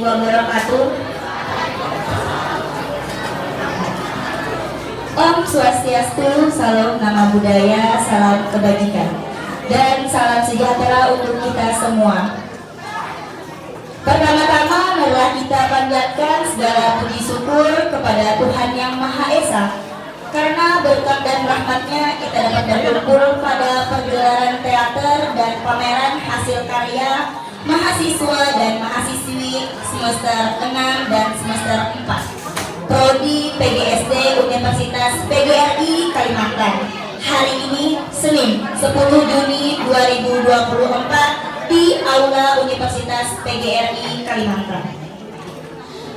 wabarakatuh. Om Swastiastu, salam nama budaya, salam kebajikan, dan salam sejahtera untuk kita semua. Pertama-tama marilah kita panjatkan segala puji syukur kepada Tuhan Yang Maha Esa, karena berkat dan rahmatnya kita dapat berkumpul pada pergelaran teater dan pameran hasil karya mahasiswa dan mahasiswi semester 6 dan semester 4 Prodi PGSD Universitas PGRI Kalimantan. Hari ini Senin 10 Juni 2024 di Aula Universitas PGRI Kalimantan.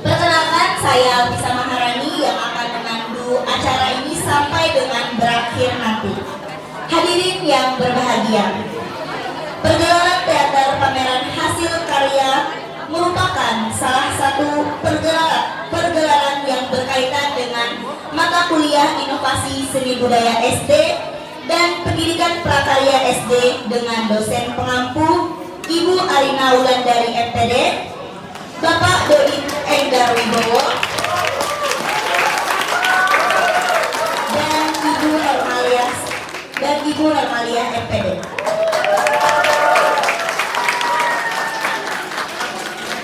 Perkenalkan, saya Alfisa Maharani yang akan memandu acara ini sampai dengan berakhir nanti. Hadirin yang berbahagia, pergelaran teater pameran hasil karya merupakan salah satu pergelaran yang berkaitan dengan mata kuliah inovasi seni budaya SD dan pendidikan prakarya SD dengan dosen pengampu Ibu Arina Wulandari MPD, Bapak Dodi Enggar Wibowo, dan Ibu Hermalia MPD.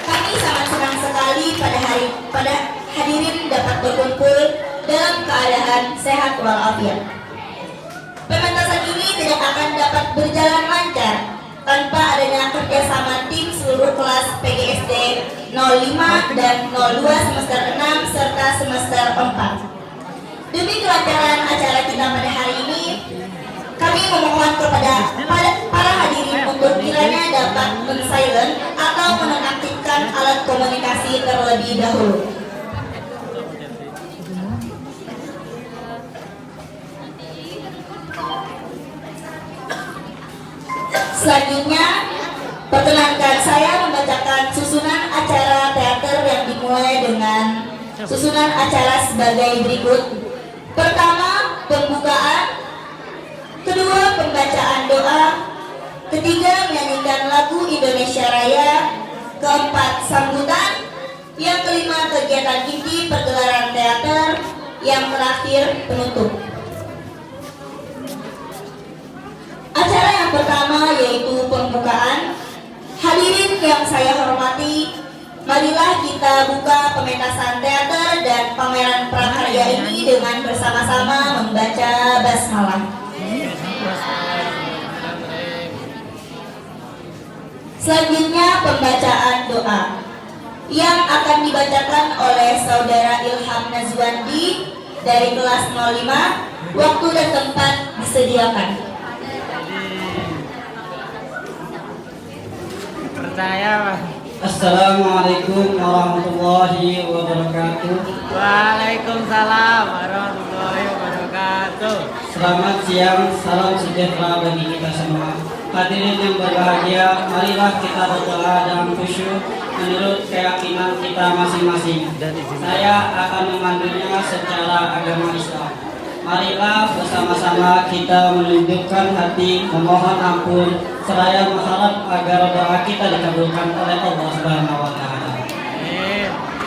Kami sangat senang sekali pada hadirin dapat berkumpul dalam keadaan sehat walafiat. Pementasan ini tidak akan dapat berjalan lancar tanpa adanya kerjasama tim seluruh kelas PGSD 05 dan 02 semester 6 serta semester 4. Demi kelancaran acara kita pada hari ini, kami memohon kepada para hadirin untuk kiranya dapat men-silent atau menonaktifkan alat komunikasi terlebih dahulu. Selanjutnya, perkenankan saya membacakan susunan acara teater yang dimulai dengan susunan acara sebagai berikut. Pertama, pembukaan. Kedua, pembacaan doa. Ketiga, menyanyikan lagu Indonesia Raya. Keempat, sambutan. Yang kelima, kegiatan inti pergelaran teater. Yang terakhir, penutup. Acara yang pertama yaitu pembukaan. Hadirin yang saya hormati, marilah kita buka pementasan teater dan pameran prakarya ini dengan bersama-sama membaca basmalah. Selanjutnya pembacaan doa yang akan dibacakan oleh Saudara Ilham Nazwandi dari kelas 05. Waktu dan tempat disediakan. Assalamualaikum warahmatullahi wabarakatuh. Waalaikumsalam warahmatullahi wabarakatuh. Selamat siang, salam sejahtera bagi kita semua. Hadirin yang berbahagia, marilah kita berdoa dalam khusyuk menurut keyakinan kita masing-masing. Saya akan memandunya secara agama Islam. Marilah bersama-sama kita menundukkan hati, memohon ampun, seraya berharap agar doa kita dikabulkan oleh Allah Subhanahu wa taala.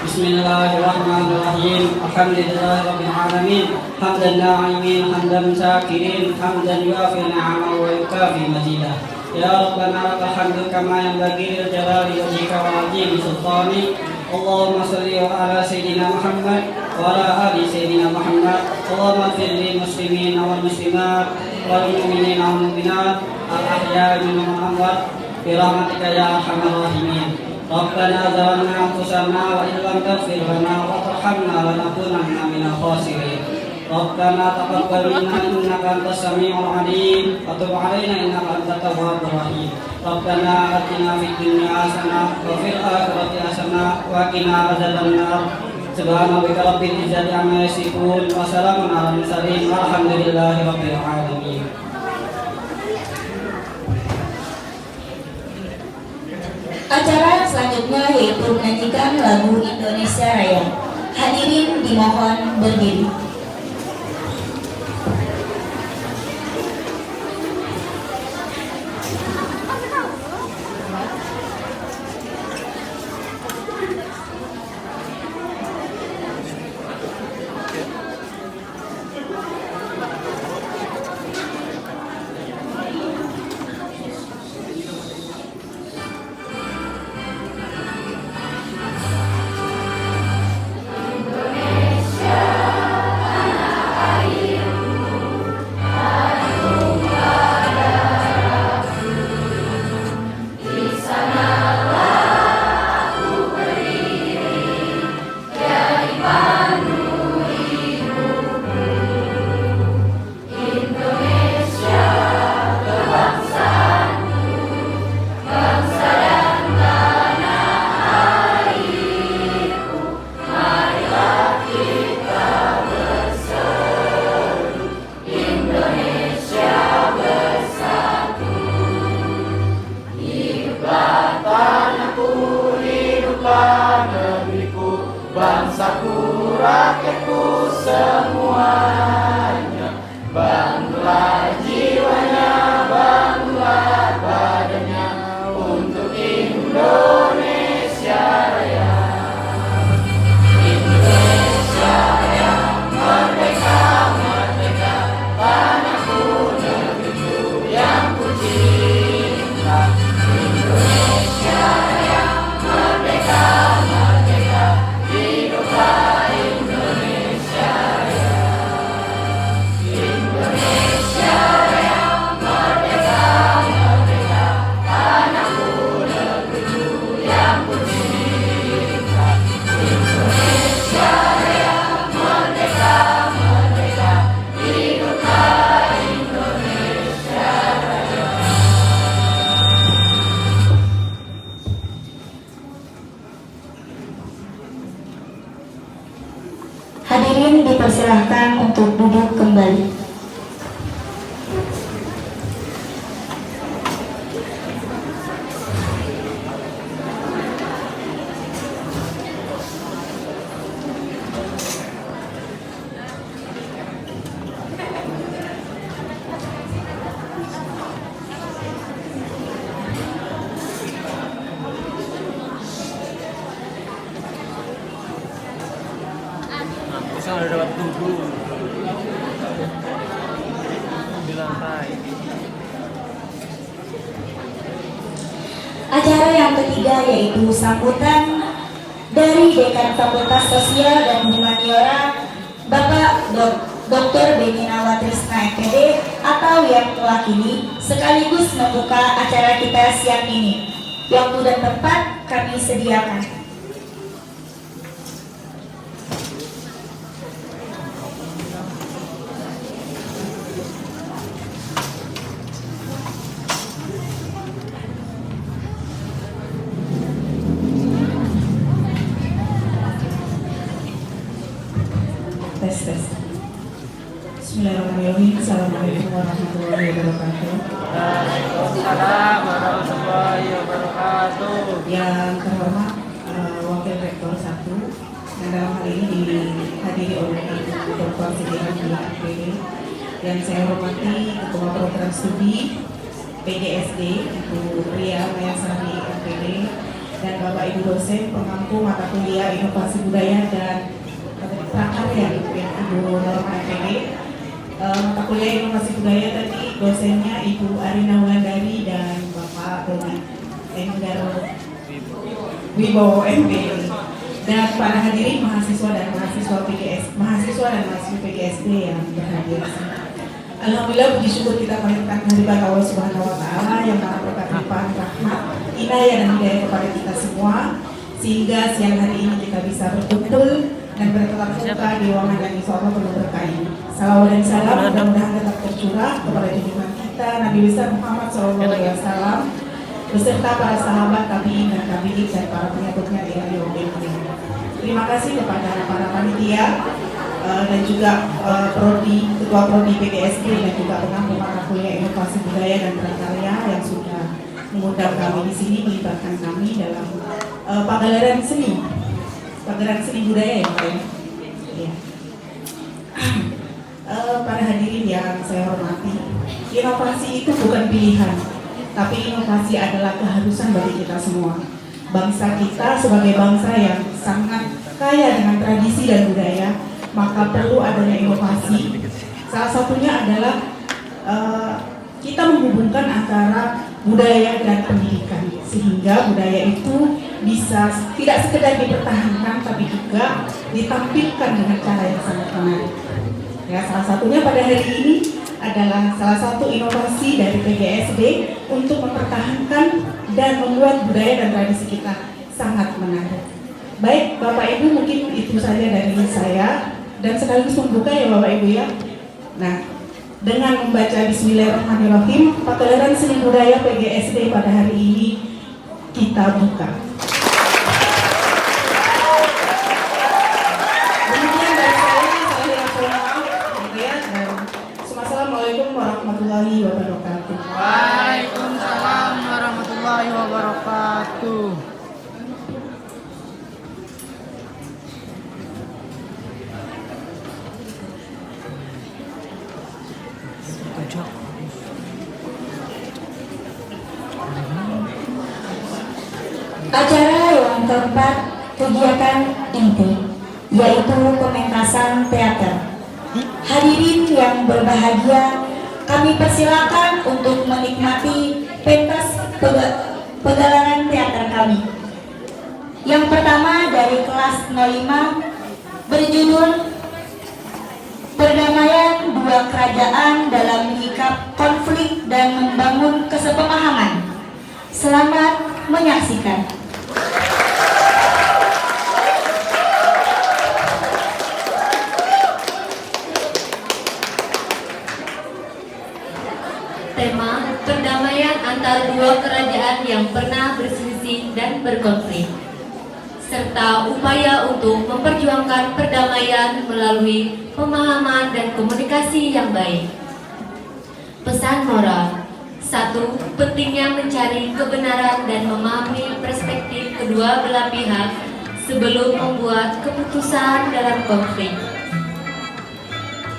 Bismillahirrahmanirrahim. Alhamdulillahirabbil alamin. Hamdan na'imin, hamdan syakirin, hamdan yuafi ni'amahu wa yukafi mazidah. Ya Rabbana lakal hamdu kama yanbaghi lil jalali wajhika wa 'azimi sultani. Allahumma shalli ala sayyidina Muhammad wa ala ali sayyidina Muhammad. Allahumma ighfir lil muslimin wal muslimat wal mu'minin wal mu'minat al ahya'i minhum wal amwat bi rahmatika ya arhamar rahimin. Rabbana zalamna anfusana wa in lam taghfir lana wa tarhamna lanakunanna minal khasirin. Rabbana taqabbal minna innaka antas samiul alim wa tub 'alaina innaka antat tawwabur rahim. Rabbana atina fid dunya hasanah wa fil akhirati hasanah wa qina adzabannar. Subhana rabbika rabbil izzati amma yasifun wa salamun 'alal mursalin walhamdulillahi rabbil alamin. Acara selanjutnya yaitu menyanyikan lagu Indonesia Raya. Hadirin dimohon berdiri. bangsaku, rakyatku semuanya. Bangunlah jiwanya, bangunlah badannya untuk Indonesia Raya. Indonesia Raya, merdeka, merdeka, tanahku, negeriku yang ku cinta. Indonesia Raya, merdeka, merdeka, hiduplah Indonesia Raya. Indonesia Raya, merdeka, merdeka, tanahku, negeriku yang ku cinta. Indonesia Raya, merdeka, merdeka, hiduplah Indonesia Raya. Hadirin dipersilahkan untuk duduk kembali. Bisa udah dapat duduk di lantai. Acara yang ketiga yaitu sambutan dari Dekan Fakultas Sosial dan Humaniora Bapak Dr. Beni Nawatrisna MPD atau yang mewakili sekaligus membuka acara kita siang ini. Waktu dan tempat kami sediakan. Tes. Bismillahirrahmanirrahim. Assalamualaikum warahmatullahi wabarakatuh. Waalaikumsalam warahmatullahi wabarakatuh. Yang terhormat Wakil Rektor 1 yang dalam hal ini dihadiri oleh Ibu Dr. Siti Nadia MPD. Yang saya hormati Ketua Program Studi PGSD Ibu Ria Mayasari MPD dan Bapak Ibu dosen pengampu mata kuliah Inovasi Budaya dan Prakarya Ibu Norma MPD. Mata kuliah Inovasi Budaya tadi dosennya Ibu Arina Wulandari dan Bapak Doni Endaro Wibowo MPD. Dan para hadirin mahasiswa dan mahasiswa PGSD yang berhadir. Alhamdulillah, puji syukur kita panjatkan kehadirat Allah Subhanahu wa taala yang Maha berkat limpahan rahmat, inayah dan hidayah kepada kita semua sehingga siang hari ini kita bisa berkumpul dan bertatap muka di ruangan yang insyaallah penuh berkah ini. Salawat dan salam mudah-mudahan tetap tercurah kepada junjungan kita Nabi besar Muhammad SAW beserta para sahabat tabi'in dan tabi'in dan para pengikutnya di yaumil qiyamah. Terima kasih kepada para panitia dan juga Ketua Prodi PGSD dan juga pengampu mata kuliah Inovasi Budaya dan Prakarya yang sudah mengundang kami di sini, melibatkan kami dalam pagelaran seni budaya ya Pak ya. Para hadirin yang saya hormati, inovasi itu bukan pilihan, tapi inovasi adalah keharusan bagi kita semua. Bangsa kita sebagai bangsa yang sangat kaya dengan tradisi dan budaya, maka perlu adanya inovasi. Salah satunya adalah kita menghubungkan antara budaya dan pendidikan, sehingga budaya itu bisa tidak sekedar dipertahankan, tapi juga ditampilkan dengan cara yang sangat menarik. Ya, salah satunya pada hari ini adalah salah satu inovasi dari PGSD untuk mempertahankan dan membuat budaya dan tradisi kita sangat menarik. Baik, Bapak Ibu, mungkin itu saja dari saya dan sekaligus membuka ya Bapak Ibu ya. Nah, dengan membaca Bismillahirrahmanirrahim, pagelaran seni budaya PGSD pada hari ini kita buka. Demikian dari saya dan Assalamualaikum warahmatullahi wabarakatuh. Waalaikumsalam warahmatullahi wabarakatuh. Acara yang keempat, kegiatan inti, yaitu pementasan teater. Hadirin yang berbahagia, kami persilakan untuk menikmati pentas pegelaran teater kami. Yang pertama dari kelas 05 berjudul Perdamaian Dua Kerajaan dalam Menyikap Konflik dan Membangun Kesepemahaman. Selamat menyaksikan. Tema perdamaian antar dua kerajaan yang pernah berselisih dan berkonflik, serta upaya untuk memperjuangkan perdamaian melalui pemahaman dan komunikasi yang baik. Pesan moral: 1. Pentingnya mencari kebenaran dan memahami perspektif kedua belah pihak sebelum membuat keputusan dalam konflik.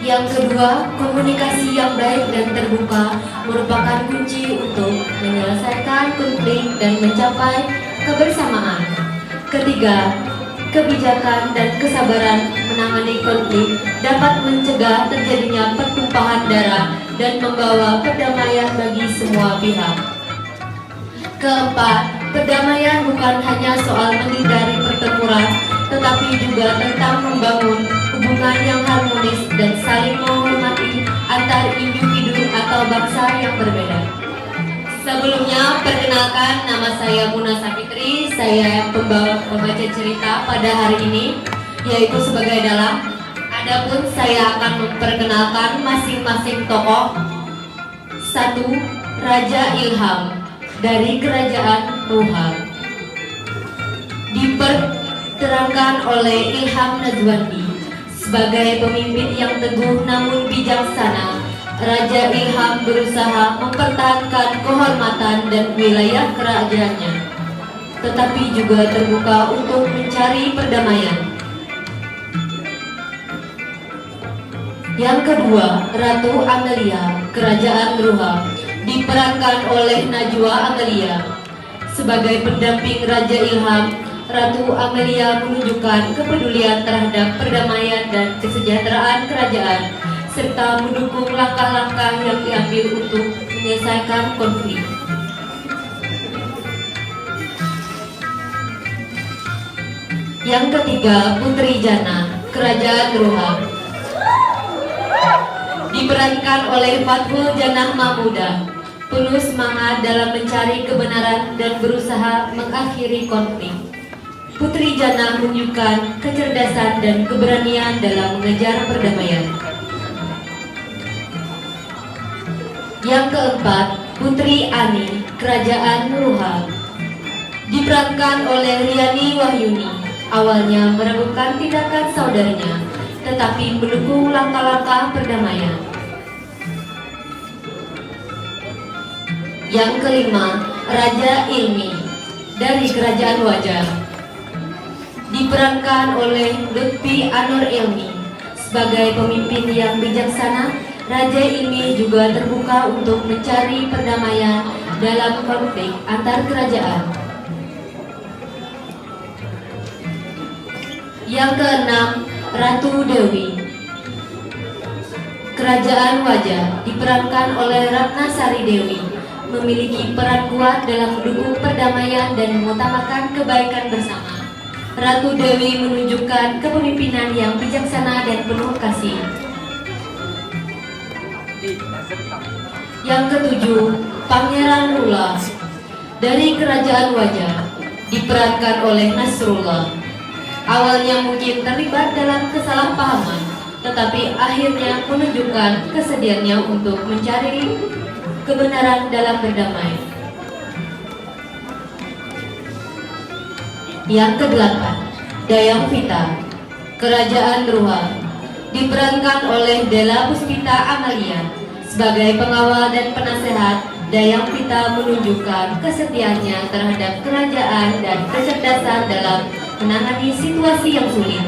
Yang kedua, komunikasi yang baik dan terbuka merupakan kunci untuk menyelesaikan konflik dan mencapai kebersamaan. Ketiga, kebijakan dan kesabaran menangani konflik dapat mencegah terjadinya pertumpahan darah dan membawa perdamaian bagi semua pihak. Keempat, perdamaian bukan hanya soal menghindari pertempuran, tetapi juga tentang membangun hubungan yang harmonis dan saling menghormati antar individu atau bangsa yang berbeda. Sebelumnya, perkenalkan, nama saya Muna Safitri. Saya pembaca cerita pada hari ini, yaitu sebagai dalang. Adapun saya akan memperkenalkan masing-masing tokoh. 1. Raja Ilham dari Kerajaan Ruha. Diterangkan oleh Ilham Najwandi sebagai pemimpin yang teguh namun bijaksana. Raja Ilham berusaha mempertahankan kehormatan dan wilayah kerajaannya, tetapi juga terbuka untuk mencari perdamaian. Yang kedua, Ratu Amelia, Kerajaan Ruha, diperankan oleh Najwa Amelia. Sebagai pendamping Raja Ilham, Ratu Amelia menunjukkan kepedulian terhadap perdamaian dan kesejahteraan kerajaan, serta mendukung langkah-langkah yang diambil untuk menyelesaikan konflik. Yang ketiga, Putri Jana, Kerajaan Ruha, diperankan oleh Fathul Janah Mahmuda, penuh semangat dalam mencari kebenaran dan berusaha mengakhiri konflik. Putri Jana menunjukkan kecerdasan dan keberanian dalam mengejar perdamaian. Yang keempat, Putri Ani, Kerajaan Ruha, diperankan oleh Riani Wahyuni. Awalnya meragukan tindakan saudarinya, tetapi mendukung langkah-langkah perdamaian. Yang kelima, Raja Ilmi dari Kerajaan Wajah, diperankan oleh Lutfi Anur Ilmi. Sebagai pemimpin yang bijaksana, Raja Ilmi juga terbuka untuk mencari perdamaian dalam konflik antar kerajaan. Yang keenam, Ratu Dewi, Kerajaan Wajah, diperankan oleh Ratna Sari Dewi, memiliki peran kuat dalam mendukung perdamaian dan mengutamakan kebaikan bersama. Ratu Dewi menunjukkan kepemimpinan yang bijaksana dan penuh kasih. Yang ketujuh, Pangeran Rula dari Kerajaan Wajah, diperankan oleh Nasrullah. Awalnya mungkin terlibat dalam kesalahpahaman, tetapi akhirnya menunjukkan kesediaannya untuk mencari kebenaran dalam berdamai. Yang kedelapan, Dayang Vita, Kerajaan Ruha, diperankan oleh Della Puspita Amalia. Sebagai pengawal dan penasehat, Dayang Vita menunjukkan kesetiaannya terhadap kerajaan dan kecerdasan dalam menangani situasi yang sulit.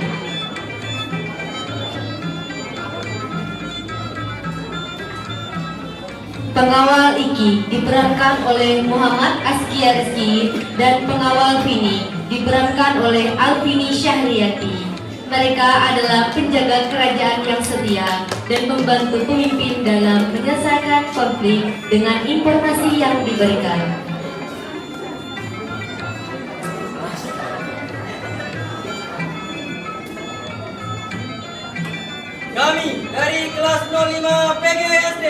Pengawal Iki diperankan oleh Muhammad Aski Rizky Rizky dan pengawal Vini diperankan oleh Alvini Syahriati. Mereka adalah penjaga kerajaan yang setia dan membantu pemimpin dalam menyelesaikan konflik dengan informasi yang diberikan. Kami dari kelas 05 PGSD.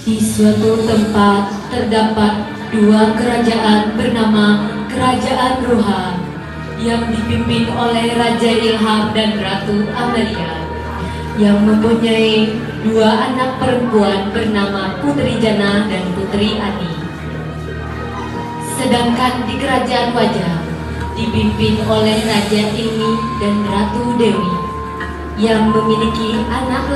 Di suatu tempat terdapat dua kerajaan bernama Kerajaan Ruha yang dipimpin oleh Raja Ilham dan Ratu Amalia yang mempunyai dua anak perempuan bernama Putri Jana dan Putri Ani. Sedangkan di Kerajaan Wajah dipimpin oleh Raja Ilmi dan Ratu Dewi yang memiliki anak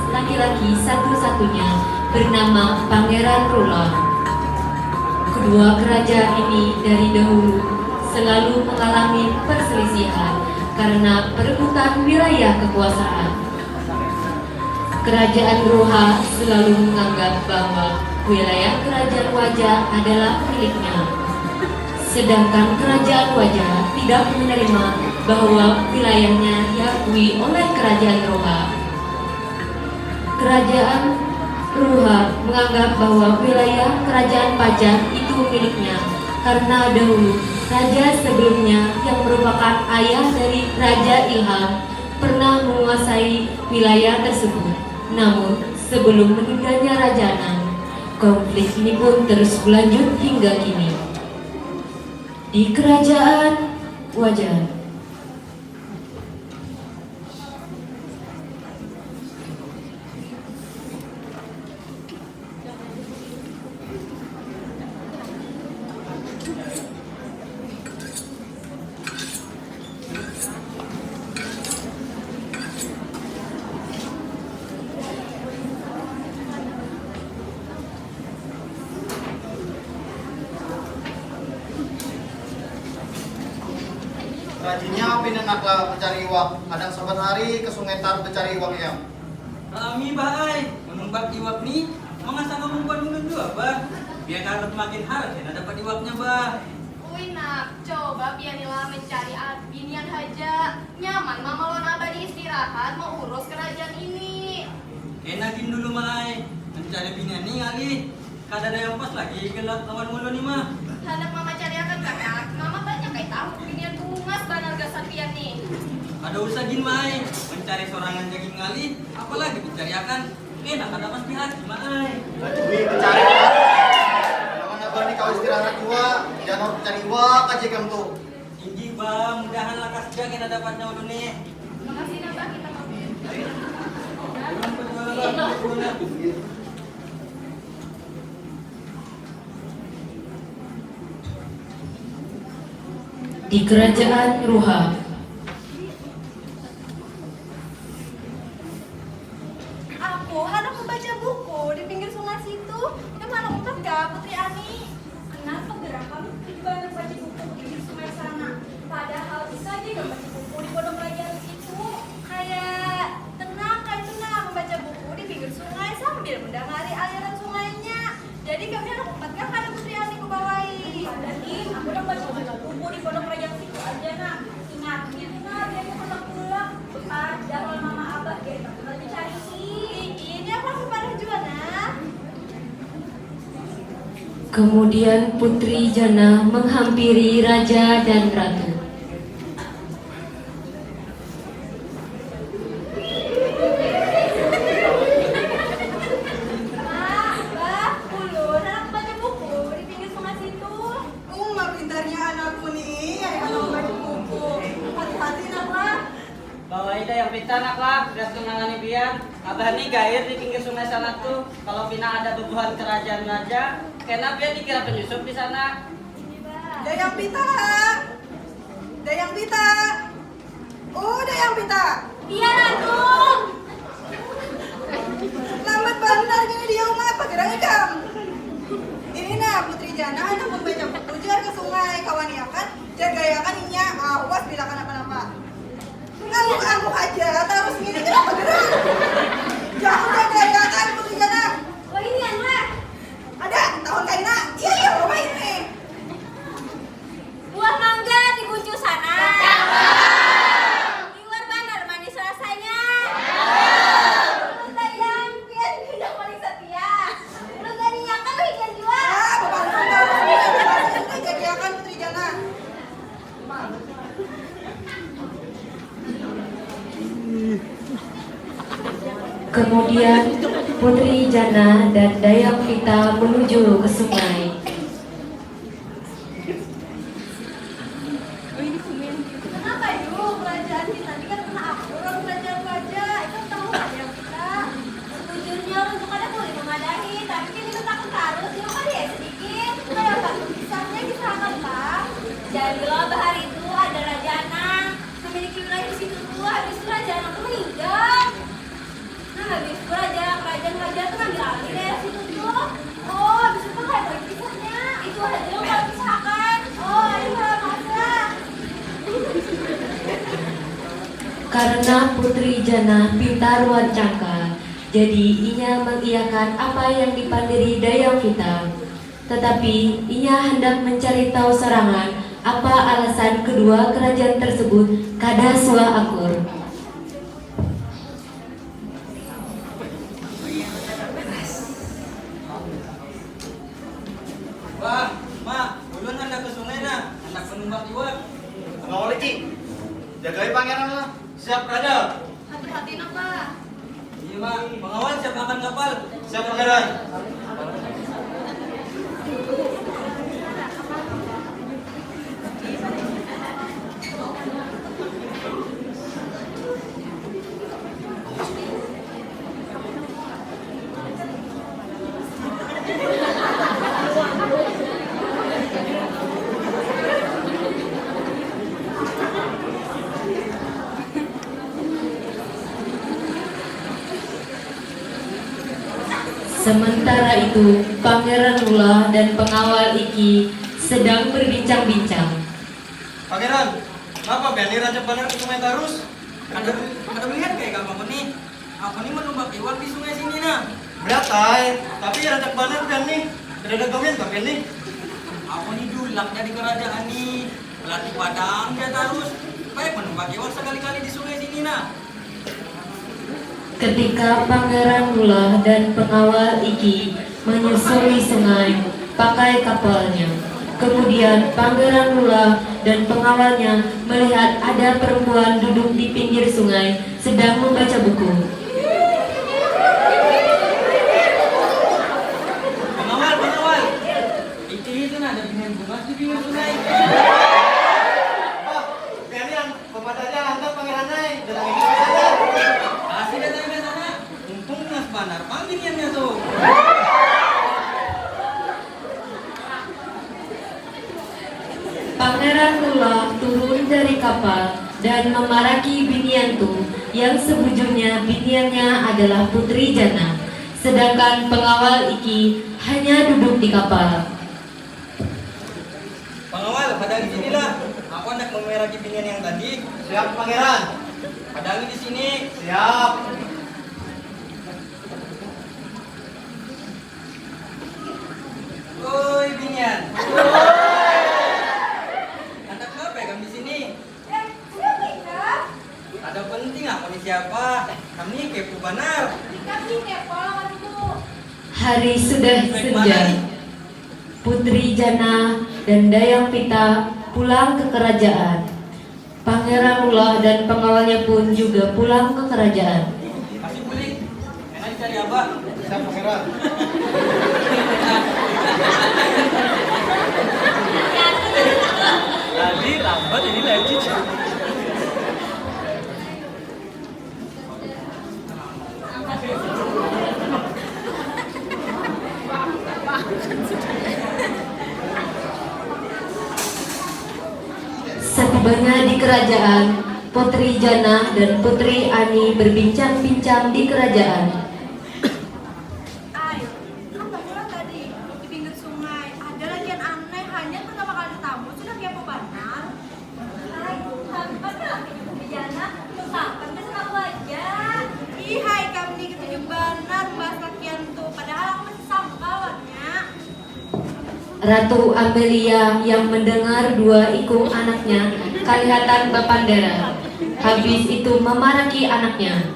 laki-laki satu-satunya bernama Pangeran Rulon. Kedua kerajaan ini dari dahulu selalu mengalami perselisihan karena perebutan wilayah kekuasaan. Kerajaan Ruha selalu menganggap bahwa wilayah Kerajaan Wajah adalah miliknya. Sedangkan Kerajaan Wajah tidak menerima bahwa wilayahnya diakui oleh Kerajaan Ruha. Kerajaan Ruha menganggap bahwa wilayah Kerajaan Pajang itu miliknya karena dahulu raja sebelumnya yang merupakan ayah dari Raja Ilham pernah menguasai wilayah tersebut. Namun sebelum meninggalnya Raja Anang, konflik ini pun terus berlanjut hingga kini. Di Kerajaan Wajah, rajinnya pinenaklah mencari iwak. Kadang saban hari ke sungai Tar mencari iwak yang. Kami bahai menumbat iwak ni, mengasah ngumpan mungkin juga bah. Biar kalau makin hari kita dapat iwaknya bah. Uy nak, coba biarilah mencari binian haja. Nyaman mama lon abadi istirahat mau urus kerajaan ini. Enakin dulu mai mencari binian ni kali. Kada ada yang pas lagi gelap lawan mulu ni mah. Hendak mama cari akan kakak, mama banyak kayak tahu binian bungas banar gasapian nih. Ada urusan gin mai mencari sorangan daging ngali, apalagi mencari akan. Enak ada pasti hati mai. Rajui mencari. Jangan abadi kau istirahat juga. Jangan mencari iwak aja kamu tuh. Tinggi bah, mudahan lakas jaga kita dapatnya dulu nih. Makasih nambah kita di Kerajaan Ruha, aku hendak membaca buku di pinggir sungai situ. Itu mana umpet gak Putri Ani? Kenapa gerak kamu juga hendak baca buku di pinggir sungai sana? Padahal bisa aja gak baca buku di pondok pelajaran itu. Kayak tenang membaca buku di pinggir sungai sambil mendengari aliran sungainya. Jadi kami anak umpet gak ada Putri Ani ku bawahi. Jadi aku udah baca buku di pondok pelajaran situ aja nak. Ingatin nak dia mau pulang-pulang. Jangan mama abah gitu. Nanti cari ini aku langsung pada juga nah. kemudian Putri Jana menghampiri Raja dan Ratu. Abah, ulun anak baca buku di pinggir sungai situ. Pintarnya anakku nih, ayah anak baca buku. Hati-hati nak lah. Bawa ida yang pitanak lah, lihat tunangan biar. Abah nih gair di pinggir sungai sana tuh. Kalau pina ada bebuhan kerajaan raja, kenapa dia dikira penyusup di sana? Dayang Pita. Dayang Pita. Oh, Dayang Pita. Iya, Ratu. Lambat benar gini di rumah apa gerang ikam? Ini nah Putri Jana anak membaca buku jar ke sungai kawan ya kan? Jagayakan inya awas bila kenapa-napa. Ngangguk-ngangguk aja terus gini kenapa gerang? Jangan jagayakan Putri Jana. Oh, ini anak. Ada tahun kaina. Iya rumah ini. Buah mangga di kuncu sana. Di luar benar manis rasanya. Dayang, pian tidak paling setia. Lu gak nyangka lu ikan jual. Bapak harus jagayakan Putri Jana. Kemudian Putri Jana dan Dayang Pita menuju ke sungai. Kenapa yuk kerajaan kita ini kan kena aku orang kerajaan raja itu tahu aja kita. Sejujurnya untuk ada boleh memadahi, tapi kini takut harus di rumah dia sedikit. Kayak batu pisangnya diserahkan Pak. Jadilah bahar itu ada Raja Anang memiliki wilayah di situ tuh. Habis itu Raja Anang tuh meninggal. Nah habis itu kerajaan raja tuh ngambil alih daerah situ tuh. Oh habis itu kayak batu pisangnya itu ada yang kalau pisahkan. Oh ayo masa. Karena Putri Jana pintar wancangka, jadi inya mengiyakan apa yang dipandiri Dayang Pita. Tetapi inya hendak mencari tahu serangan apa alasan kedua kerajaan tersebut kada sua akur. Wah, mak, ulun hendak ke sungai nah, hendak menumbak iwak. Mau lagi. Jagai pangeran lah. Siap raja. Hati-hati nak Pak. Iya mak, pengawal siap akan kapal. Siap pangeran. Sementara itu, Pangeran Lula dan pengawal Iki sedang berbincang-bincang. Pangeran, kenapa Benny Raja Banar ke sungai terus? Ada melihat kayak kamu nih? Aku nih menumbak iwak di sungai sini nah. Beratai, tapi Raja Banar Benny. Tidak ada kawin ke Benny. Aku nih dulaknya di kerajaan nih. Pelatih padang dia terus. Baik menumbak iwak sekali-kali di sungai sini nah. Ketika Pangeran Lula dan pengawal Iki menyusuri sungai pakai kapalnya. Kemudian Pangeran Lula dan pengawalnya melihat ada perempuan duduk di pinggir sungai sedang membaca buku. Pengawal. Itu nah ada dengan bunga di pinggir sungai. Wah, Benny yang pemadanya hantar pangeran naik. Datang ini saja. Kasih datang ke sana. Mumpung Mas Banar panggilnya tuh. Pangeran Lula turun dari kapal dan memaraki Biniantu yang sebujurnya biniannya adalah Putri Jana. Sedangkan pengawal Iki hanya duduk di kapal. Pengawal, padangi sinilah. Aku hendak memeraki binian yang tadi. Siap pangeran. Padangi di sini. Siap. Oi binian. Hendak apa ya kamu di sini? Sudah kita. Ada penting aku nih siapa? Kami kepo Banar. Kami kepo lawan itu. Hari sudah senja. Putri Jana dan Dayang Pita pulang ke kerajaan. Pangeran Lula dan pengawalnya pun juga pulang ke kerajaan. Masih beli. Enak cari apa? Siap pangeran. Tadi lambat ini lanjut. Setibanya di kerajaan, Putri Jana dan Putri Ani berbincang-bincang di kerajaan. Ay, kan banyak tadi di pinggir sungai. Ada lagi yang aneh, hanya pertama kali tamu sudah kepo benar. Ay, sampai lagi ke Jana, tuh sampai ke sana aku aja. Ih, hai kami ketujuh benar bahas lakian tuh. Padahal aku masih sama kawannya. Ratu Amelia yang mendengar dua ikung anaknya kelihatan bapandera. Habis itu memarahi anaknya.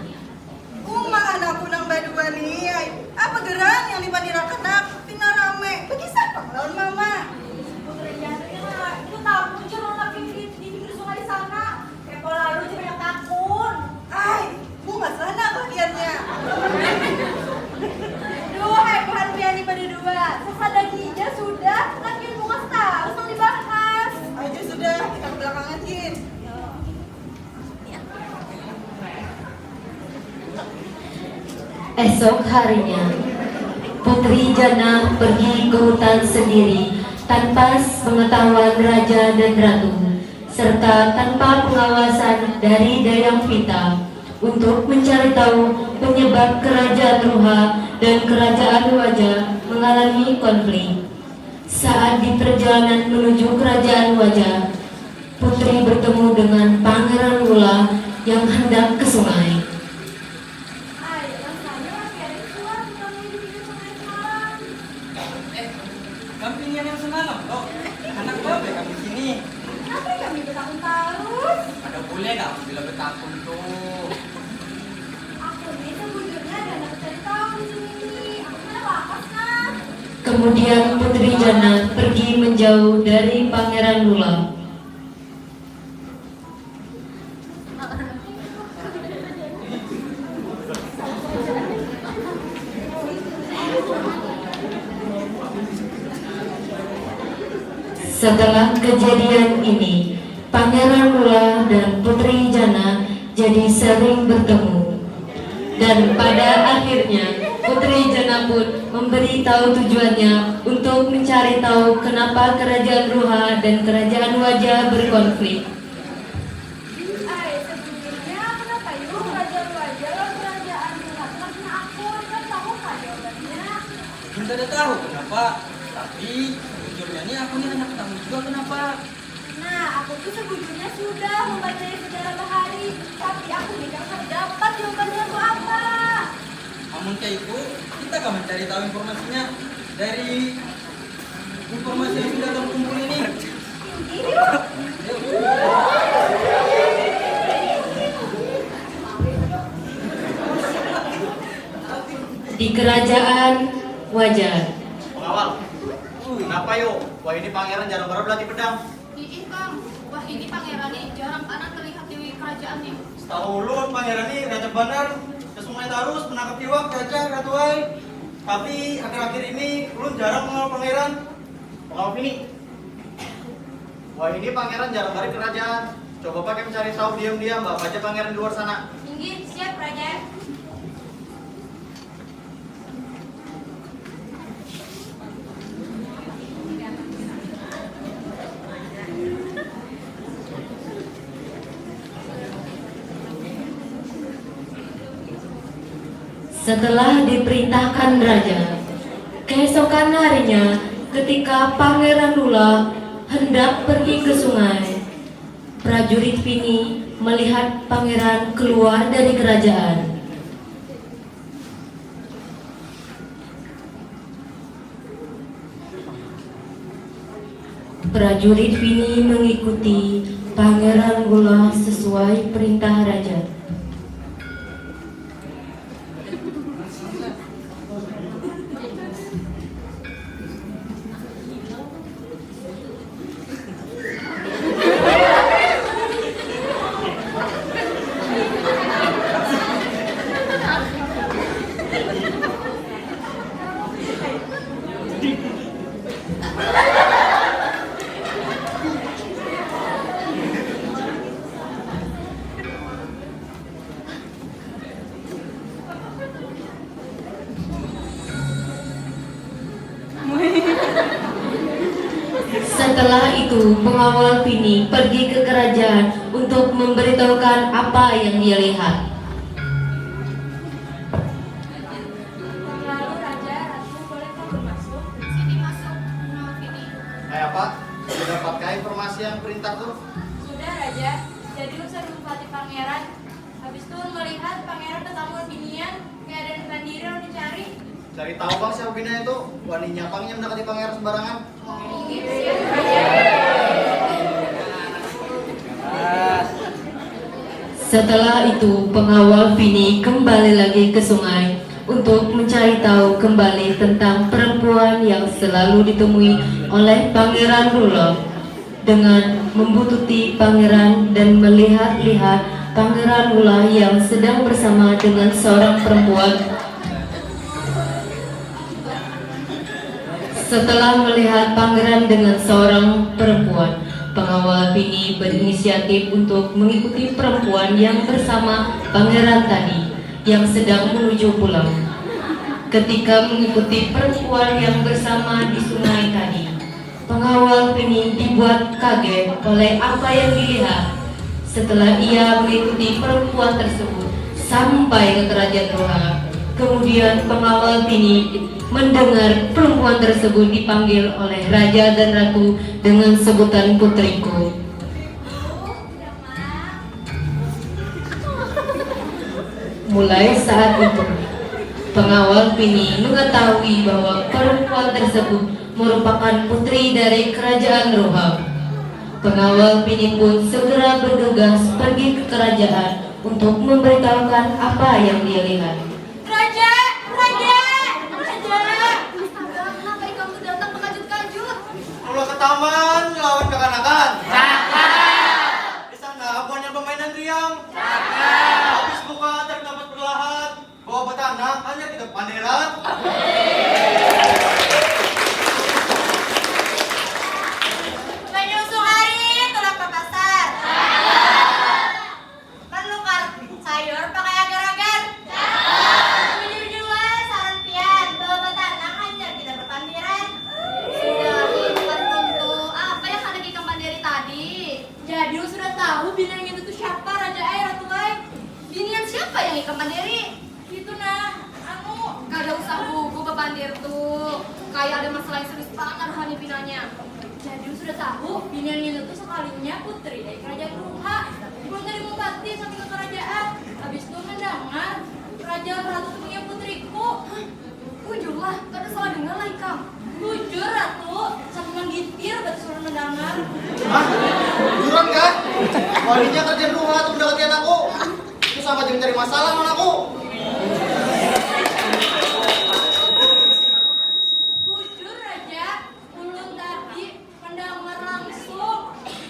Umah anakku nang berdua nih, ay. Apa geran yang dipanirakan nak? Pina rame. Bagi siapa lawan mama? Putri Jana itu tamu curang lagi di pinggir sungai sana. Kepo lalu jadi banyak takut. Ay, bunga sana bagiannya. Duh, hai Tuhan piani pada dua. Sesada gija sudah, lagi bunga tahu usah dibahas. Aja sudah, kita ke belakangan Jin. Esok harinya, Putri Jana pergi ke hutan sendiri tanpa pengetahuan raja dan ratu, serta tanpa pengawasan dari Dayang Vita untuk mencari tahu penyebab kerajaan Ruha dan kerajaan Wajah mengalami konflik. Saat di perjalanan menuju kerajaan Wajah, Putri bertemu dengan Pangeran Lula yang hendak ke sungai. Ay, rasanya lagi ada keluar kami di pinggir sungai sekarang. Kampingan yang semalam loh. Anak babe kami sini. Kenapa kami bertakun terus? Ada boleh nggak bila bertakun tuh? Aku ini sejujurnya ada yang cari tahu di sini. Aku mana bakas kan? Kemudian Putri Jana pergi menjauh dari Pangeran Lula. Setelah kejadian ini, Pangeran Lula dan Putri Jana jadi sering bertemu. Dan pada akhirnya, Putri Jana pun memberitahu tujuannya untuk mencari tahu kenapa kerajaan Ruha dan kerajaan Wajah berkonflik. Ay, sejujurnya kenapa yuk kerajaan wajah lawan kerajaan Ruha? Kenapa aku kan tahu kan jawabannya? Kita udah tahu kenapa. Tapi sejujurnya nih aku nih anak tamu juga kenapa. Nah, aku tuh sejujurnya sudah membaca sejarah bahari, tapi aku tidak dapat jawabannya itu apa. Namun kayak itu kita akan mencari tahu informasinya dari informasi yang sudah terkumpul ini. Ini yuk. Di kerajaan Wajah, Pengawal. Kenapa yuk? Wah ini pangeran jarang baru berlatih pedang. Ih Kang, wah ini pangeran nih jarang kanan terlihat di kerajaan nih. Setahu ulun pangeran ini raja bandar ke sungai Tarus menangkap iwak raja ratuai. Tapi akhir-akhir ini ulun jarang mengenal pangeran. Pengawal ini. Wah ini pangeran jarang balik ke kerajaan. Coba pakai mencari tahu diam-diam bawa aja pangeran di luar sana. Tinggi, siap raja. setelah diperintahkan raja, keesokan harinya ketika Pangeran Lula hendak pergi ke sungai, prajurit Vini melihat pangeran keluar dari kerajaan. Prajurit Vini mengikuti Pangeran Lula sesuai perintah raja. itu pengawal Vini pergi ke kerajaan untuk memberitahukan apa yang dia lihat. Lalu Raja, Ratu, bolehkah bermasuk? Sini masuk, Nona Vini. Kayak apa? Sudah dapatkah informasi yang perintah tuh? Sudah Raja, jadi usah mempati pangeran. Habis itu melihat pangeran ketemu binian, keadaan mandiri yang dicari. Cari tahu bang siapa bina itu? Wani nyapangnya mendekati pangeran sembarangan. Setelah itu pengawal Vini kembali lagi ke sungai untuk mencari tahu kembali tentang perempuan yang selalu ditemui oleh Pangeran Rudolf. Dengan membututi pangeran dan melihat-lihat Pangeran Rudolf yang sedang bersama dengan seorang perempuan. Setelah melihat pangeran dengan seorang perempuan, pengawal Vini berinisiatif untuk mengikuti perempuan yang bersama pangeran tadi yang sedang menuju pulau. Ketika mengikuti perempuan yang bersama di sungai tadi, pengawal Vini dibuat kaget oleh apa yang dilihat. Setelah ia mengikuti perempuan tersebut sampai ke kerajaan Roha, kemudian pengawal Vini mendengar perempuan tersebut dipanggil oleh raja dan ratu dengan sebutan putriku. Mulai saat itu, pengawal Vini mengetahui bahwa perempuan tersebut merupakan putri dari kerajaan Roha. Pengawal Vini pun segera bergegas pergi ke kerajaan untuk memberitahukan apa yang dia lihat. Raja, Raja, Raja. Astaga, kenapa kamu datang mengajut-kajut? Pulang ke taman lawan kekanakan. Di sana buahnya permainan riang. Habis buka terdapat perlahan. Bawa batanak hanya tidak panderan. Menyusu hari tulang ke pasar. Menukar sayur pakai agar-agar. Menjual saran pian, bawa batanak hanya tidak berpandiran. Sudah, bukan untuk apa yang ada di Kamandiri tadi? Jadi lu sudah tahu binian itu tuh siapa Raja Air Ratu Baik? Binian siapa yang ikan mandiri? Itu nah, anu Kagak usah buku bebandir tuh. Kayak ada masalah yang serius banget hani binanya. jadi lu sudah tahu binian itu tuh sekalinya putri dari kerajaan Ruha. Belum dari Mubati sampai ke kerajaan. Habis itu mendengar Raja Ratu punya putriku. Ujurlah, gak ada salah dengar lah ikam. Jujur Ratu, sampai menggitir berarti suara mendengar. Hah? Juran kan? Walinya kerjaan rumah tuh mendekati anakku. Itu sama aja mencari masalah sama anakku. Jujur Raja, ulun tadi mendengar langsung.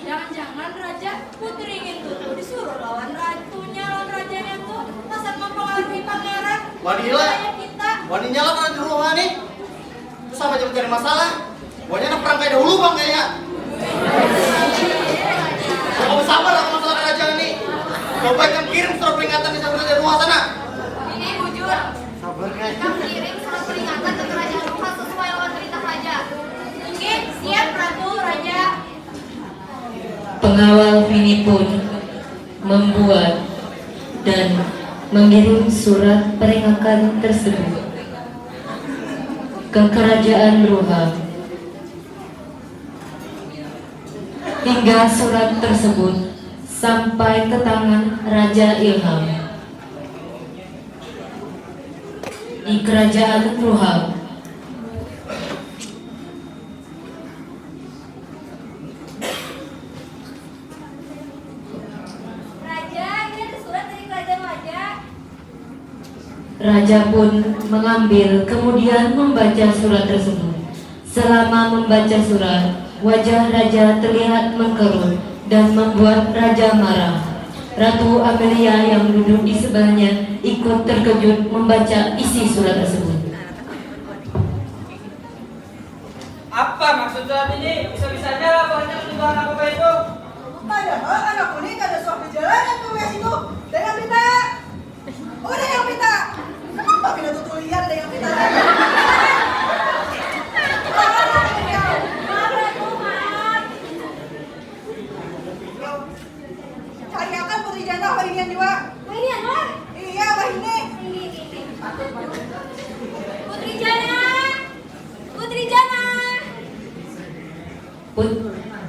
Jangan-jangan Raja putri itu tuh disuruh lawan ratunya, lawan rajanya tuh. Masa mempengaruhi pangeran? Wanila. Wilayah kita. Waninya lah pernah di rumah nih. Itu sama aja mencari masalah. Waninya anak perang kayak dahulu bang kayaknya. Kamu sabar lah masalah kerajaan ini. Coba kamu kirim surat peringatan di sana dari rumah sana. Ini ujur. Sabar guys. Kamu kirim surat peringatan ke kerajaan Ruha sesuai lawan perintah raja. Oke, siap Ratu, Raja. Pengawal Vini pun membuat dan mengirim surat peringatan tersebut ke kerajaan Roha. Hingga surat tersebut sampai ke tangan Raja Ilham di kerajaan Roha. Raja, ini ada surat dari kerajaan Raja. Raja pun mengambil kemudian membaca surat tersebut. Selama membaca surat, wajah raja terlihat mengkerut dan membuat raja marah. Ratu Amelia yang duduk di sebelahnya ikut terkejut membaca isi surat tersebut. Apa maksud surat ini? Bisa-bisanya banyak tuduhan apa itu? Padahal anakku ini gak ada suami jalanan tuh ya situ. Dengan pita. Oh, dengan pita. Kenapa pita tuh lihat dengan pita? wahinian juga. Wahinian lah. Iya, wahini. Ini. Putri Jana. Putri Jana.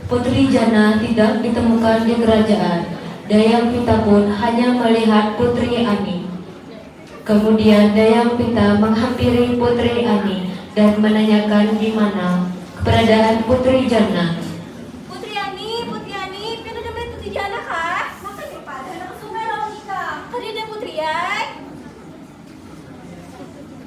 Putri Jana tidak ditemukan di kerajaan. Dayang Pita pun hanya melihat Putri Ani. Kemudian Dayang Pita menghampiri Putri Ani dan menanyakan di mana keberadaan Putri Jana. Putri Ani, pindah dari Putri Jana kah? Maka daripada anak sungai lawan nikah. Tadi ada Putri Ai.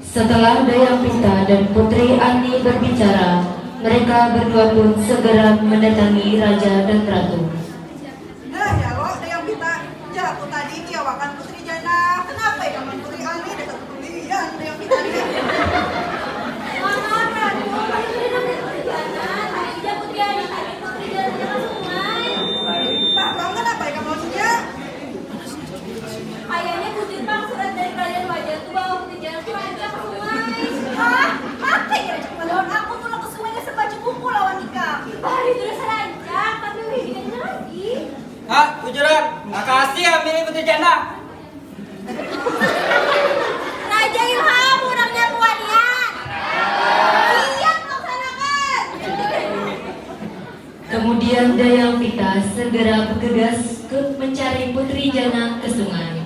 Setelah Dayang Pita dan Putri Ani berbicara, mereka berdua pun segera mendatangi Raja dan Ratu. Nah, ya lo, Dayang Pita. Ya, aku tadi miawakan Putri Jana. Kenapa ya kamu Putri Ani dan satu tulian Dayang Pita ini? Mama, Ratu, pindah dari Putri Jana. Tadi ada Putri Ani, tadi Putri Jana ke sungai. Bang, kenapa ya kamu maksudnya? Ayahnya kutip bang surat dari kerajaan wajah tuh bawa Putri Jana ke sungai. Hah? Mati ya cek lawan aku tuh ke sungainya sebaca buku lawan nikah. Hari itu udah seranjak, tapi wihidanya lagi. Ah, bujuran. Makasih ya milih Putri Jana. Raja Ilham, orangnya Puanian. Siap laksanakan. Kemudian Dayang Pita segera bergegas ke mencari Putri Jana ke sungai.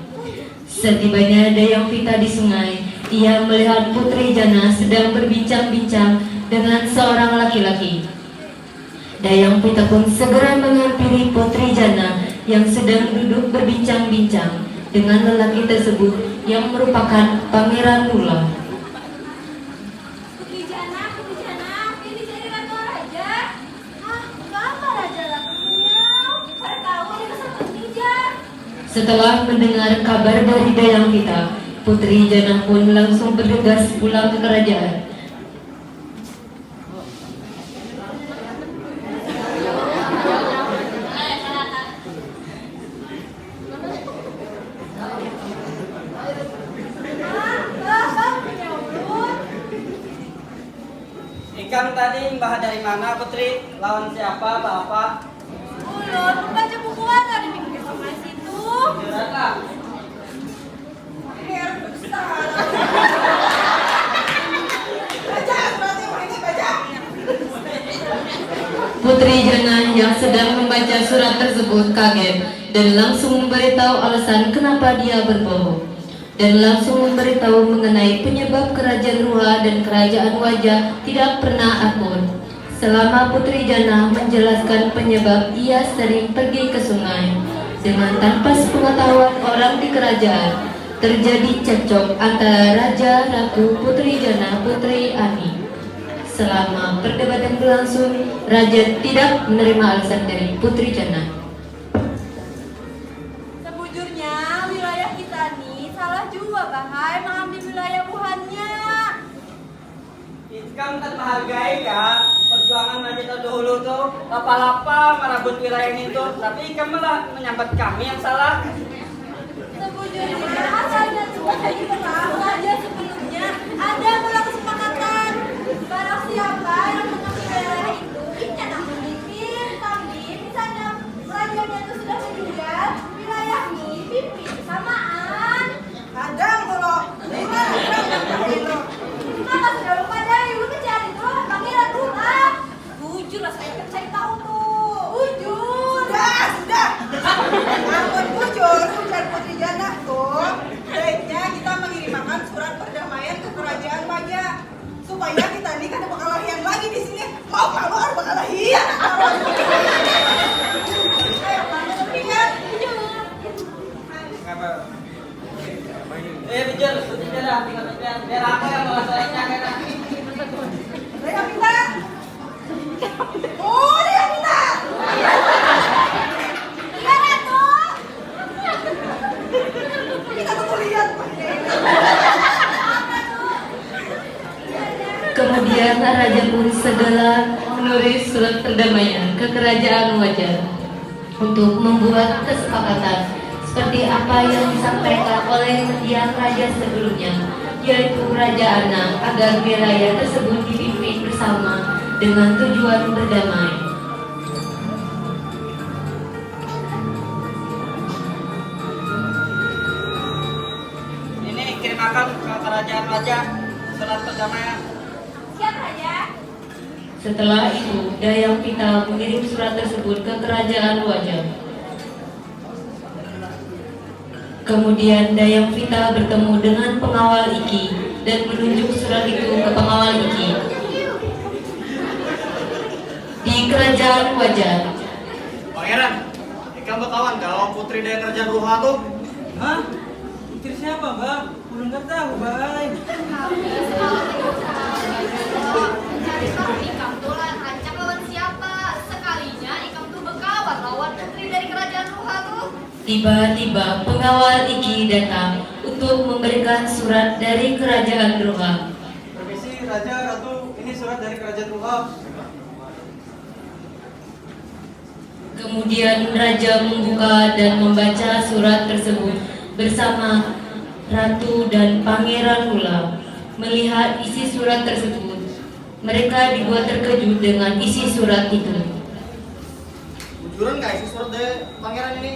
Setibanya Dayang Pita di sungai, ia melihat Putri Jana sedang berbincang-bincang dengan seorang laki-laki. Dayang Pita pun segera menghampiri Putri Jana yang sedang duduk berbincang-bincang dengan lelaki tersebut yang merupakan Pangeran Lula. Putri Jana, ini jadi ratu raja. Hah, kenapa raja lakunya? Pada tahu dia kesal Putri Jana. Setelah mendengar kabar dari Dayang Pita, Putri Jana pun langsung bergegas pulang ke kerajaan. Ikan tadi mbah dari mana Putri? Lawan siapa Bapak? Ulun, baca buku ada di pinggir sungai situ. Bujuran lah. Biar besar. Baca, berarti wahini baca. Putri Jana yang sedang membaca surat tersebut kaget dan langsung memberitahu alasan kenapa dia berbohong, dan langsung memberitahu mengenai penyebab kerajaan Ruha dan kerajaan Wajah tidak pernah akur. Selama Putri Jana menjelaskan penyebab ia sering pergi ke sungai, dengan tanpa sepengetahuan orang di kerajaan, terjadi cekcok antara Raja, Ratu, Putri Jana, Putri Ani. Selama perdebatan berlangsung, Raja tidak menerima alasan dari Putri Jana. Sebujurnya wilayah kita nih salah juga bahai mengambil wilayah buhannya. Ikan kan menghargai kan perjuangan Raja terdahulu tuh lapa-lapa merabut wilayah itu, tapi ikan malah menyambat kami yang salah. Sebujurnya asalnya juga jadi pernah raja sebelumnya ada mula kesepakatan barang siapa yang mengambil wilayah itu ini nak memimpin kami misalnya rajanya itu sudah meninggal wilayah ini pimpin bersamaan. Kadang kalau gimana lo? Maka sudah lupa dari lu mencari tuh Pangeran Lula. Jujur lah saya kan cari tahu tuh. Jujur. Sudah. Ampun bujur, ujar Putri Jana tuh. Baiknya kita mengirimkan surat perdamaian ke kerajaan Wajah supaya kita ini kan ada perkelahian lagi di sini. Mau kalau ada perkelahian. Ayo, mana lihat. Bujur, Putri Jana, biar apa yang masalahnya kan? Dayang Pita. Oh, Dayang Pita. Iya Ratu. Kita tuh lihat. Kemudian Raja pun segera menulis surat perdamaian ke kerajaan Wajah untuk membuat kesepakatan seperti apa yang disampaikan oleh setiap raja sebelumnya, yaitu Raja Anang, agar wilayah tersebut dipimpin bersama dengan tujuan berdamai. kerajaan wajah surat perdamaian. Siap Raja. Setelah itu, Dayang Pita mengirim surat tersebut ke kerajaan wajah. Kemudian Dayang Pita bertemu dengan pengawal Iki dan menunjuk surat itu ke pengawal Iki. Di kerajaan wajah, Pangeran, ikan bakawan kalau putri dari kerajaan Ruha tuh. Hah? Putri siapa, Bang? Belum nggak tahu, Bang. Habis kalau mencari tahu Ikam tuh rancang lawan siapa? Sekalinya Ikam tuh berkawan lawan putri dari kerajaan Ruha tuh. tiba-tiba pengawal Iki datang untuk memberikan surat dari kerajaan Ruha. Permisi Raja, Ratu, ini surat dari kerajaan Ruha. Kemudian Raja membuka dan membaca surat tersebut bersama Ratu dan Pangeran Hula. Melihat isi surat tersebut, mereka dibuat terkejut dengan isi surat itu. Jujuran gak isi surat dari pangeran ini?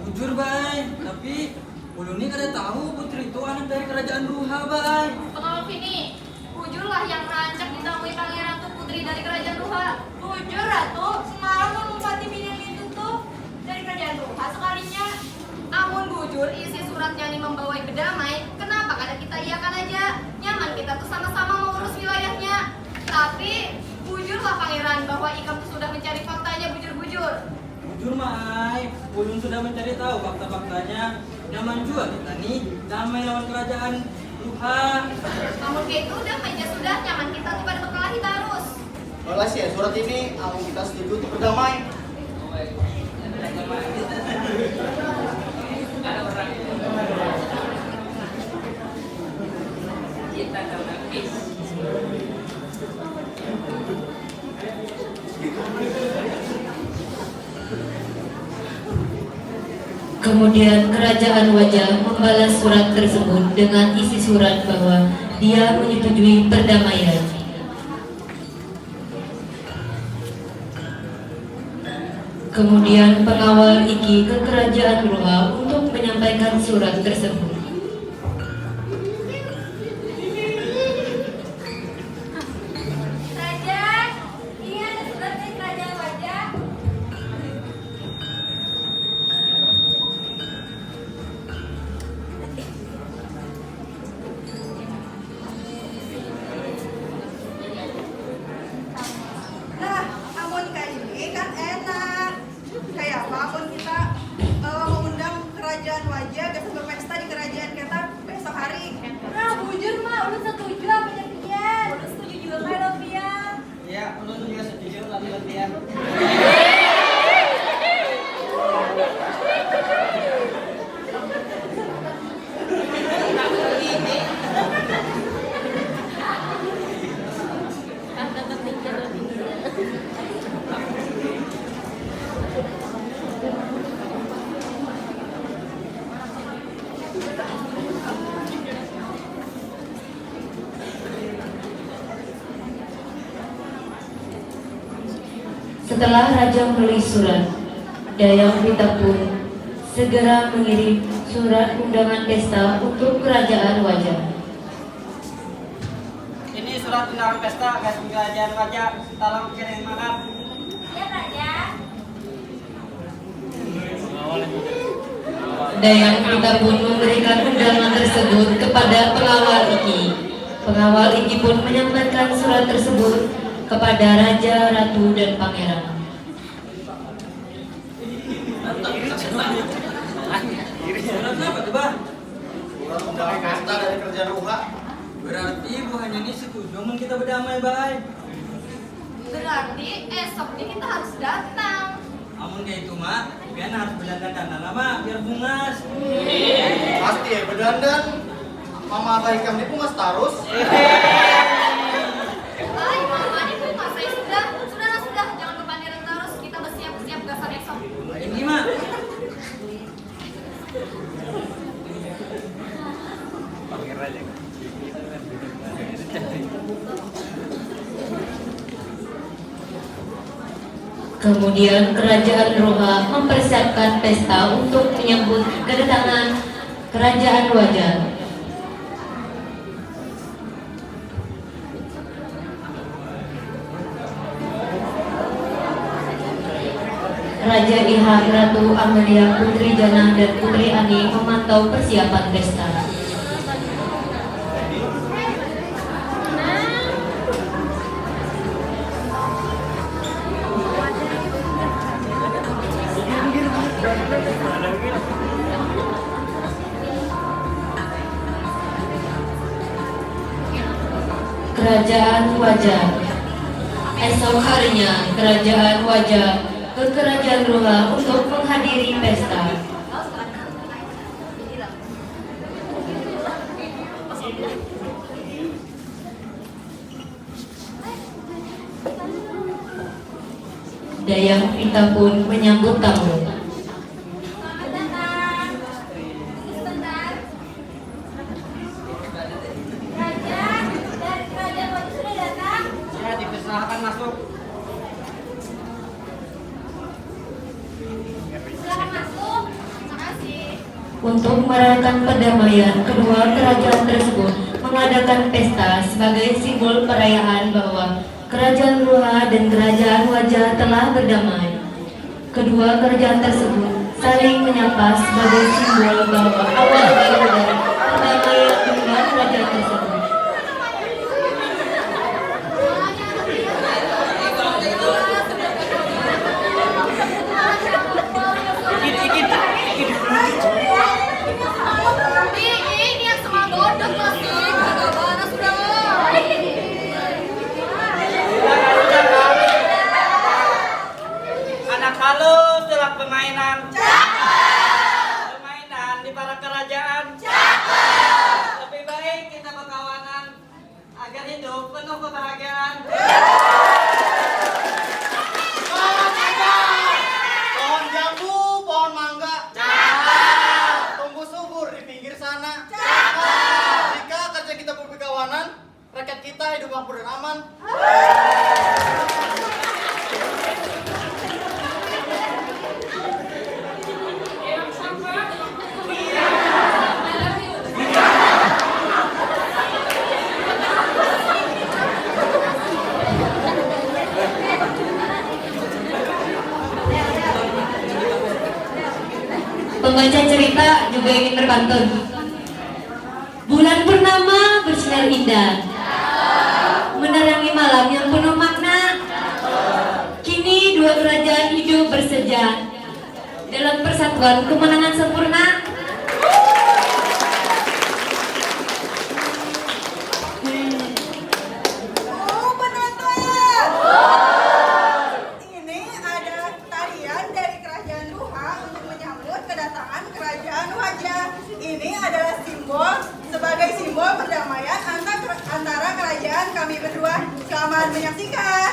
Jujur, Bay. Tapi ulun ini kada tahu putri itu anak dari kerajaan Ruha, Bay. Pengawal Vini, bujurlah yang rancak ditemui pangeran tuh putri dari kerajaan Ruha. Bujur Ratu, semalam memumpati bini itu tuh dari kerajaan Ruha sekalinya. Amun bujur isi suratnya ini membawa berdamai, kenapa kada kita iakan aja? Nyaman kita tuh sama-sama mengurus wilayahnya. Tapi bujurlah pangeran bahwa Ikam tuh sudah mencari faktanya bujur-bujur. Jujur, Mai. Ulun sudah mencari tahu fakta-faktanya. Nyaman juga kita nih damai lawan kerajaan Ruha. Namun kayak itu udah meja sudah nyaman kita tuh pada berkelahi terus. Balas ya surat ini, aku kita setuju untuk berdamai. Kemudian kerajaan wajah membalas surat tersebut dengan isi surat bahwa dia menyetujui perdamaian. Kemudian pengawal Iki ke kerajaan Ruha untuk menyampaikan surat tersebut. Raja, ini ada surat dari kerajaan wajah. Nah, amun kayak ini kan enak. Kayak apa amun kita mengundang kerajaan wajah gak berpesta di kerajaan kita besok hari. Nah, bujur mah, ulun setuju apa jadian. Ulun setuju juga kayak Lovian. Ya, ulun juga setuju latihan. Setelah Raja menulis surat, Dayang Pita pun segera mengirim surat undangan pesta untuk kerajaan wajah. Ini surat undangan pesta gas kerajaan wajah. Tolong kirim makan. Siap Raja. Dayang Pita pun memberikan undangan tersebut kepada pengawal Iki. Pengawal Iki pun menyampaikan surat tersebut kepada Raja, Ratu, dan Pangeran. Surat apa tuh, Bang? Surat undangan pesta dari kerajaan Ruha. Berarti Bu hanya ini setuju mun kita berdamai, Bay. Berarti esok ini kita harus datang. Amun kayak itu, Mak, biar harus berdandan-dandan lama biar bungas. Pasti ya berdandan. Mama abah ikam ini pungas tarus. Ay, mama ini pun masa sudah, jangan ke pangeran terus. Kita bersiap-siap gasan esok. Ini, Mak. Kemudian kerajaan Ruha mempersiapkan pesta untuk menyambut kedatangan kerajaan wajah. Raja Ilham, Ratu Amelia, Putri Jana, dan Putri Ani memantau persiapan pesta. Kerajaan Wajah. Esok harinya, Kerajaan Wajah ke Kerajaan Ruha untuk menghadiri pesta. Dayang Pita pun menyambut tamu. Selamat datang. Sebentar. Raja dari kerajaan Wajah sudah datang. Ya, dipersilakan masuk. Silakan masuk. Terima kasih. Untuk merayakan perdamaian, kedua kerajaan tersebut mengadakan pesta sebagai simbol perayaan bahwa Kerajaan Ruha dan Kerajaan Wajah telah berdamai. Kedua kerajaan tersebut saling menyapa sebagai simbol bahwa awal dari perdamaian kedua kerajaan tersebut. Ini yang sama bodoh masih kagak panas udah. Anak halus dalam permainan. Permainan di para kerajaan. Lebih baik kita berkawanan agar hidup penuh kebahagiaan. Pohon jambu, pohon mangga. Tumbuh subur di pinggir sana. Jika kerja kita berkawanan, rakyat kita hidup makmur dan aman. Pembaca cerita juga ingin berpantun. Bulan purnama bersinar indah, menerangi malam yang penuh makna. Kini dua kerajaan hidup berseja dalam persatuan kemenangan sempurna. Penonton! Ini ada tarian dari Kerajaan Ruha untuk menyambut kedatangan Kerajaan Wajah. Ini adalah sebagai simbol perdamaian antara kerajaan kami berdua. Selamat menyaksikan.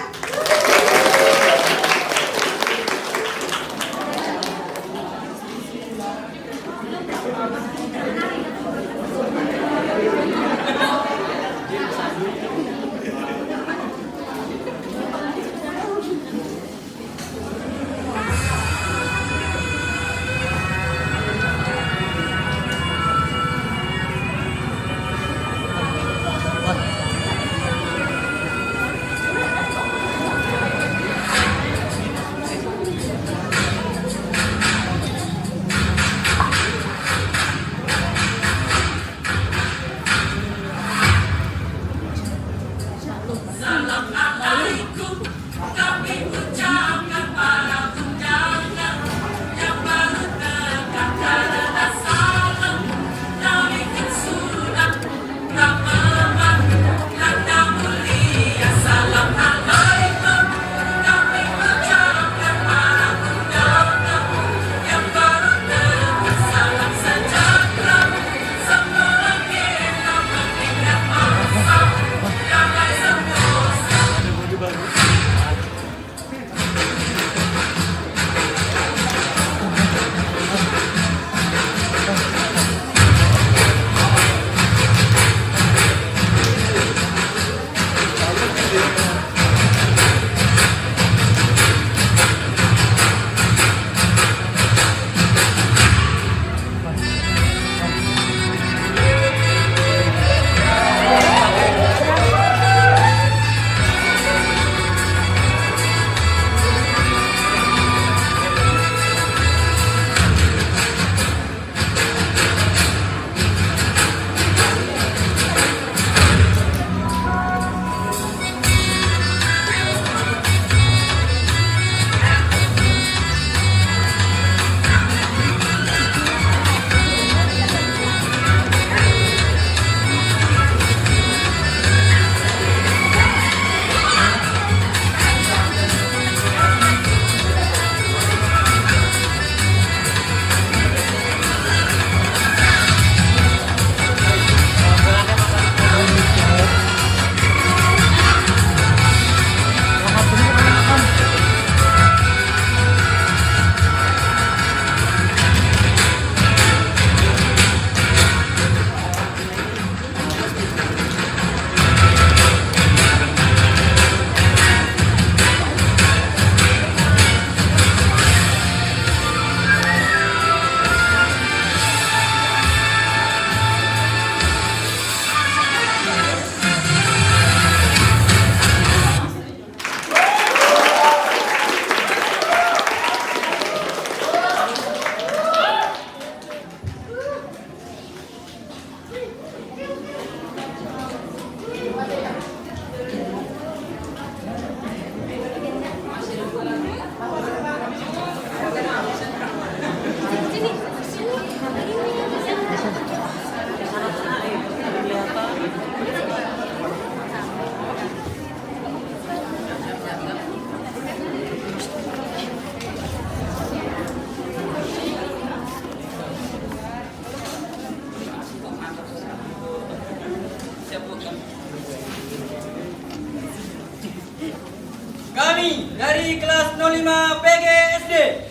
05 PGSD.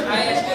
ASD